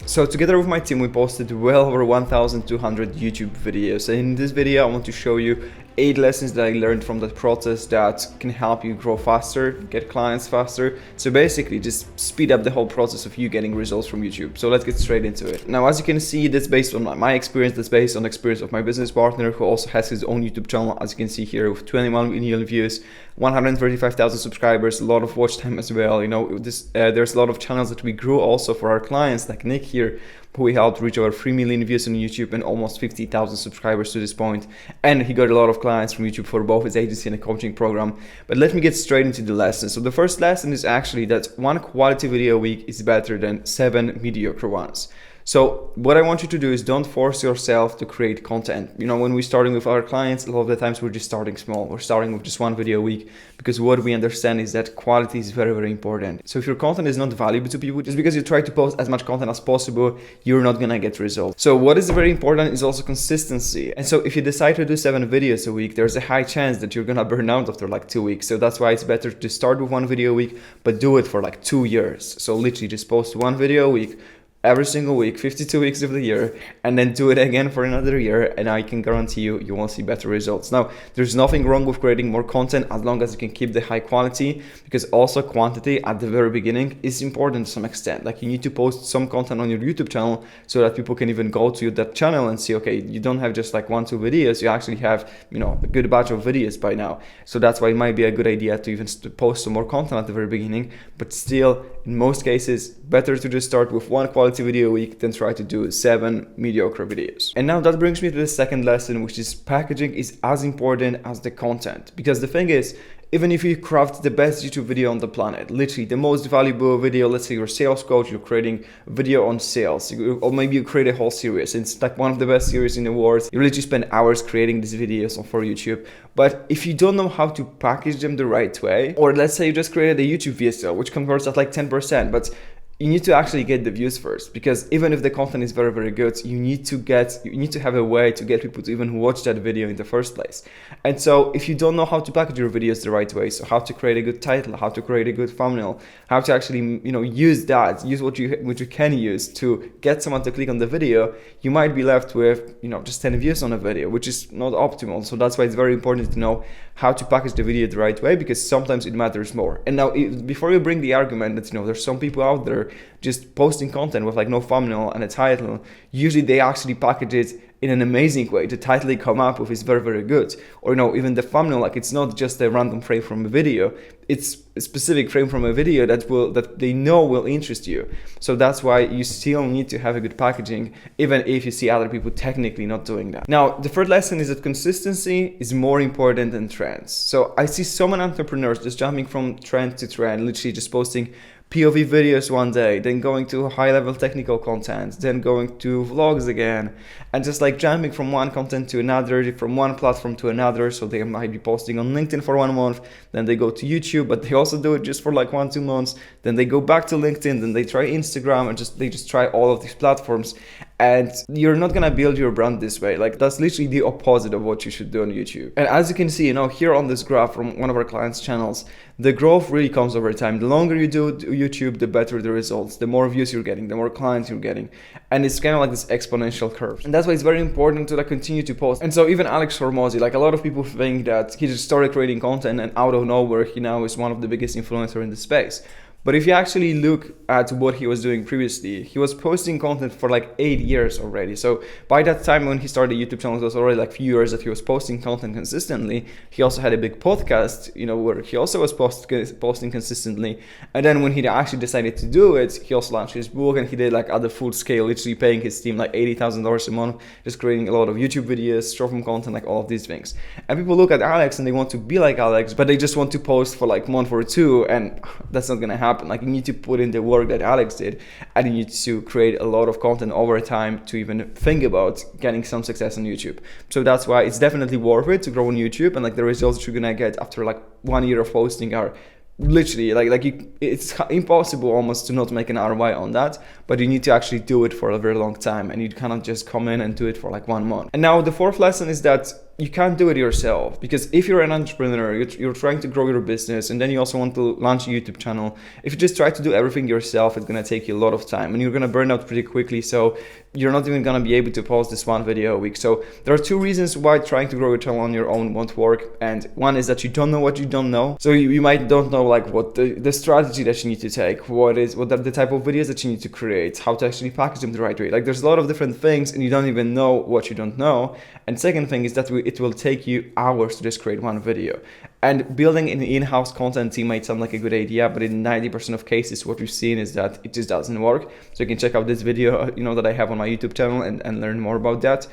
So together with my team, we posted well over 1,200 YouTube videos. And in this video, I want to show you 8 lessons that I learned from that process that can help you grow faster, get clients faster. So basically just speed up the whole process of you getting results from YouTube. So let's get straight into it. Now, as you can see, that's based on my experience, that's based on the experience of my business partner, who also has his own YouTube channel, as you can see here, with 21 million views, 135,000 subscribers, a lot of watch time as well. You know, there's a lot of channels that we grew also for our clients, like Nick here, who we helped reach over 3 million views on YouTube and almost 50,000 subscribers to this point. And he got a lot of clients from YouTube for both his agency and a coaching program. But let me get straight into the lesson. So the first lesson is actually that 1 quality video a week is better than 7 mediocre ones. So what I want you to do is don't force yourself to create content. You know, when we're starting with our clients, a lot of the times we're just starting small. We're starting with just 1 video a week, because what we understand is that quality is very, very important. So if your content is not valuable to people, just because you try to post as much content as possible, you're not gonna get results. So what is very important is also consistency. And so if you decide to do 7 videos a week, there's a high chance that you're gonna burn out after like 2 weeks. So that's why it's better to start with 1 video a week, but do it for like 2 years. So literally just post 1 video a week, every single week, 52 weeks of the year, and then do it again for another year, and I can guarantee you, you will see better results. Now, there's nothing wrong with creating more content as long as you can keep the high quality, because also quantity at the very beginning is important to some extent. Like, you need to post some content on your YouTube channel so that people can even go to that channel and see, okay, you don't have just like 1-2 videos, you actually have, you know, a good batch of videos by now. So that's why it might be a good idea to even post some more content at the very beginning, but still, in most cases, better to just start with 1 quality video a week than try to do 7 mediocre videos. And now that brings me to the second lesson, which is packaging is as important as the content. Because the thing is, even if you craft the best YouTube video on the planet, literally the most valuable video, let's say you're a sales coach, you're creating a video on sales, or maybe you create a whole series, it's like one of the best series in the world, you literally spend hours creating these videos for YouTube. But if you don't know how to package them the right way, or let's say you just created a YouTube video, which converts at like 10%, but you need to actually get the views first, because even if the content is very, very good, you need to have a way to get people to even watch that video in the first place. And so if you don't know how to package your videos the right way, so how to create a good title, how to create a good thumbnail, how to actually, you know, use what you can use to get someone to click on the video, you might be left with, you know, just 10 views on a video, which is not optimal. So that's why it's very important to know how to package the video the right way, because sometimes it matters more. And now, before you bring the argument that, you know, there's some people out there just posting content with like no thumbnail and a title, usually they actually package it in an amazing way. The title they come up with is very, very good. Or, you know, even the thumbnail, like, it's not just a random frame from a video, it's a specific frame from a video that they know will interest you. So that's why you still need to have a good packaging, even if you see other people technically not doing that. Now, the third lesson is that consistency is more important than trends. So I see so many entrepreneurs just jumping from trend to trend, literally just posting POV videos one day, then going to high-level technical content, then going to vlogs again, and just like jumping from one content to another, from one platform to another. So they might be posting on LinkedIn for 1 month, then they go to YouTube, but they also do it just for like 1-2 months, then they go back to LinkedIn, then they try Instagram, and they just try all of these platforms. And you're not gonna build your brand this way. Like, that's literally the opposite of what you should do on YouTube. And as you can see, you know, here on this graph from one of our clients' channels, the growth really comes over time. The longer you do YouTube, the better the results, the more views you're getting, the more clients you're getting. And it's kind of like this exponential curve. And that's why it's very important to like continue to post. And so even Alex Hormozy, like, a lot of people think that he just started creating content and out of nowhere, he now is one of the biggest influencers in the space. But if you actually look at what he was doing previously, he was posting content for like 8 years already. So by that time when he started YouTube channel, it was already like few years that he was posting content consistently. He also had a big podcast, you know, where he also was posting consistently. And then when he actually decided to do it, he also launched his book, and he did like at the full scale, literally paying his team like $80,000 a month, just creating a lot of YouTube videos, short form content, like all of these things. And people look at Alex and they want to be like Alex, but they just want to post for like a month or 2, and that's not gonna happen. Like, you need to put in the work that Alex did, and you need to create a lot of content over time to even think about getting some success on YouTube. So that's why it's definitely worth it to grow on YouTube, and like the results you're gonna get after like 1 year of posting are literally it's impossible almost to not make an ROI on that, but you need to actually do it for a very long time, and you cannot just come in and do it for like 1 month. And now the fourth lesson is that you can't do it yourself, because if you're an entrepreneur, you're trying to grow your business, and then you also want to launch a YouTube channel. If you just try to do everything yourself, it's going to take you a lot of time and you're going to burn out pretty quickly. So you're not even going to be able to post this one video a week. So there are two reasons why trying to grow your channel on your own won't work. And one is that you don't know what you don't know. So you might don't know like what the strategy that you need to take, what are the type of videos that you need to create, how to actually package them the right way. Like there's a lot of different things and you don't even know what you don't know. And second thing is that it will take you hours to just create one video. And building an in-house content team might sound like a good idea, but in 90% of cases, what we've seen is that it just doesn't work. So you can check out this video, that I have on my YouTube channel and learn more about that.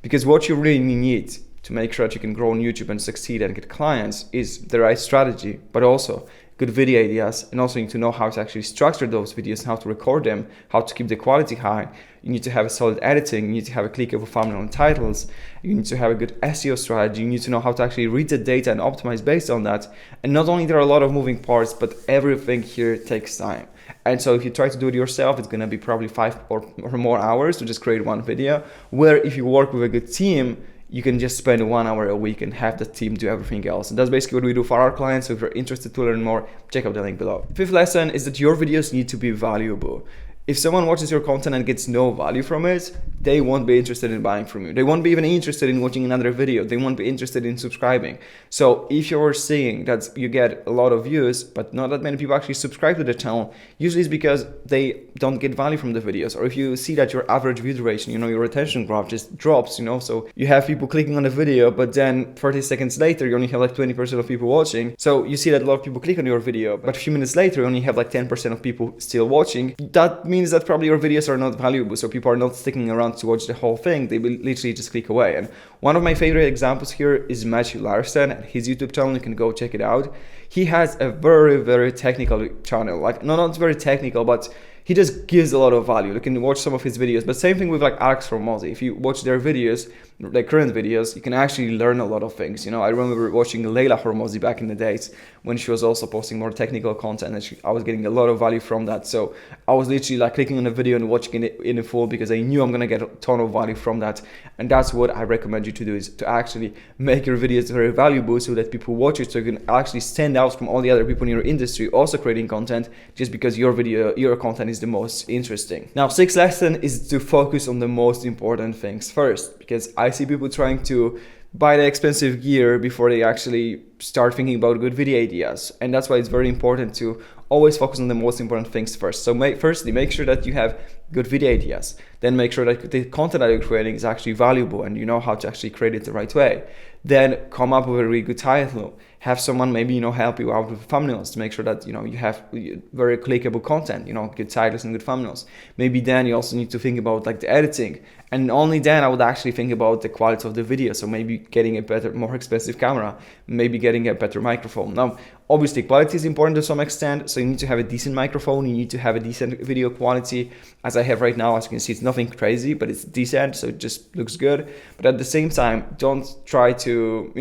Because what you really need to make sure that you can grow on YouTube and succeed and get clients is the right strategy, but also good video ideas, and also you need to know how to actually structure those videos, how to record them, how to keep the quality high. You need to have a solid editing, you need to have a clickable thumbnail and titles, you need to have a good SEO strategy, you need to know how to actually read the data and optimize based on that. And not only there are a lot of moving parts, but everything here takes time. And so if you try to do it yourself, it's gonna be probably 5 or more hours to just create one video, where if you work with a good team, you can just spend 1 hour a week and have the team do everything else. And that's basically what we do for our clients. So if you're interested to learn more, check out the link below. Fifth lesson is that your videos need to be valuable. If someone watches your content and gets no value from it, they won't be interested in buying from you. They won't be even interested in watching another video. They won't be interested in subscribing. So if you're seeing that you get a lot of views, but not that many people actually subscribe to the channel, usually it's because they don't get value from the videos. Or if you see that your average view duration, your retention graph just drops, so you have people clicking on a video, but then 30 seconds later, you only have like 20% of people watching. So you see that a lot of people click on your video, but a few minutes later, you only have like 10% of people still watching. That means that probably your videos are not valuable, so people are not sticking around to watch the whole thing. They will literally just click away. And one of my favorite examples here is Matthew Larson and his YouTube channel. You can go check it out. He has a very, very technical channel, like not very technical, but he just gives a lot of value. You can watch some of his videos, but same thing with like Alex from Mozzie. If you watch their videos, like current videos, you can actually learn a lot of things. I remember watching Layla Hormozi back in the days when she was also posting more technical content, and I was getting a lot of value from that. So I was literally like clicking on a video and watching it in full because I knew I'm gonna get a ton of value from that. And that's what I recommend you to do, is to actually make your videos very valuable so that people watch it, so you can actually stand out from all the other people in your industry also creating content, just because your content is the most interesting. Now, sixth lesson is to focus on the most important things first, because I see people trying to buy the expensive gear before they actually start thinking about good video ideas. And that's why it's very important to always focus on the most important things first. So firstly, make sure that you have good video ideas. Then make sure that the content that you're creating is actually valuable and you know how to actually create it the right way. Then come up with a really good title. Have someone maybe, help you out with thumbnails to make sure that, you have very clickable content, good titles and good thumbnails. Maybe then you also need to think about like the editing. And only then I would actually think about the quality of the video. So maybe getting a better, more expensive camera, maybe getting a better microphone. Now, obviously quality is important to some extent. So you need to have a decent microphone. You need to have a decent video quality. As I have right now, as you can see, it's nothing crazy, but it's decent. So it just looks good. But at the same time, don't try to,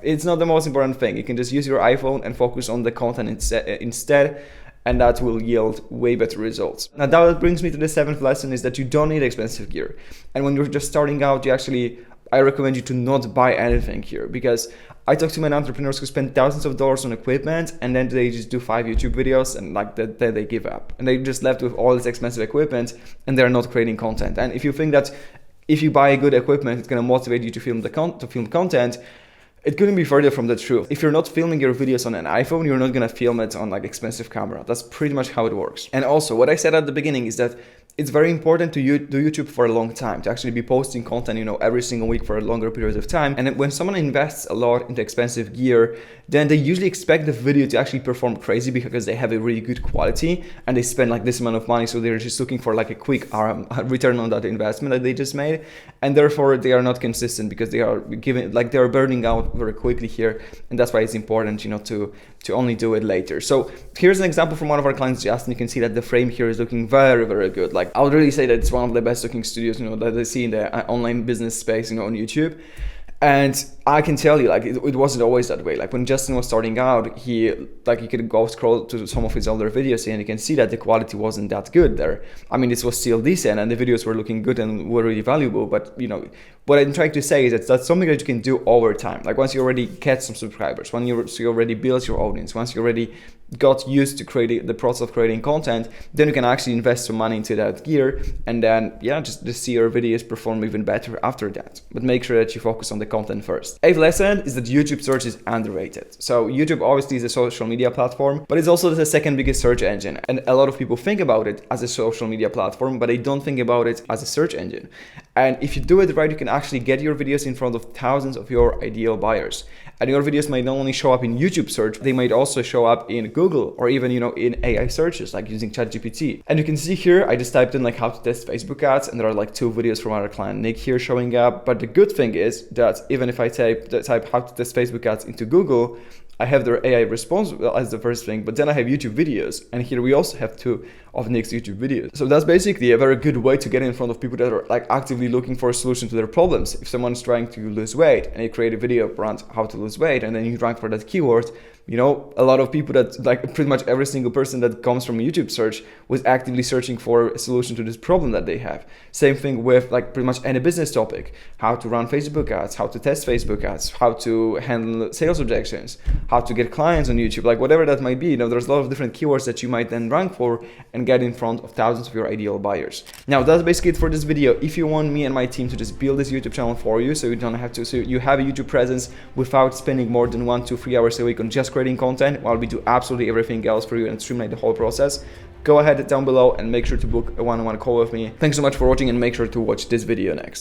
it's not the most important thing. You can just use your iPhone and focus on the content instead. And that will yield way better results. Now that brings me to the seventh lesson, is that you don't need expensive gear. And when you're just starting out, I recommend you to not buy anything here, because I talk to many entrepreneurs who spend thousands of dollars on equipment and then they just do 5 YouTube videos and then they give up. And they just left with all this expensive equipment and they're not creating content. And if you think that if you buy good equipment, it's gonna motivate you to film content, it couldn't be further from the truth. If you're not filming your videos on an iPhone, you're not gonna film it on like expensive camera. That's pretty much how it works. And also, what I said at the beginning is that it's very important to do YouTube for a long time, to actually be posting content, every single week for a longer period of time. And when someone invests a lot into expensive gear, then they usually expect the video to actually perform crazy because they have a really good quality and they spend like this amount of money. So they're just looking for like a quick return on that investment that they just made. And therefore they are not consistent because they are burning out very quickly here. And that's why it's important, to only do it later. So here's an example from one of our clients, Justin. You can see that the frame here is looking very, very good. Like I would really say that it's one of the best looking studios, that I see in the online business space, on YouTube. And I can tell you, like, it wasn't always that way. Like when Justin was starting out, you could go scroll to some of his older videos and you can see that the quality wasn't that good there. I mean, this was still decent and the videos were looking good and were really valuable. But what I'm trying to say is that that's something that you can do over time. Like once you already get some subscribers, when you already built your audience, once you already got used to creating the process of creating content, then you can actually invest some money into that gear and then just see your videos perform even better after that. But make sure that you focus on the content first. Eighth lesson is that YouTube search is underrated. So YouTube obviously is a social media platform, but it's also the second biggest search engine. And a lot of people think about it as a social media platform, but they don't think about it as a search engine. And if you do it right, you can actually get your videos in front of thousands of your ideal buyers. And your videos might not only show up in YouTube search, they might also show up in Google or even, in AI searches, like using ChatGPT. And you can see here, I just typed in like how to test Facebook ads, and there are like 2 videos from our client Nick here showing up. But the good thing is that even if I type how to test Facebook ads into Google, I have their AI response as the first thing, but then I have YouTube videos. And here we also have 2 of Nick's YouTube videos. So that's basically a very good way to get in front of people that are like actively looking for a solution to their problems. If someone's trying to lose weight and you create a video around how to lose weight and then you rank for that keyword, a lot of people that like pretty much every single person that comes from YouTube search was actively searching for a solution to this problem that they have. Same thing with like pretty much any business topic, how to run Facebook ads, how to test Facebook ads, how to handle sales objections, how to get clients on YouTube, like whatever that might be. There's a lot of different keywords that you might then rank for and get in front of thousands of your ideal buyers. Now that's basically it for this video. If you want me and my team to just build this YouTube channel for you, so you don't have to, so you have a YouTube presence without spending more than 1 to 3 hours a week on just creating content, while we do absolutely everything else for you and streamline the whole process, go ahead down below and make sure to book a one-on-one call with me. Thanks so much for watching and make sure to watch this video next.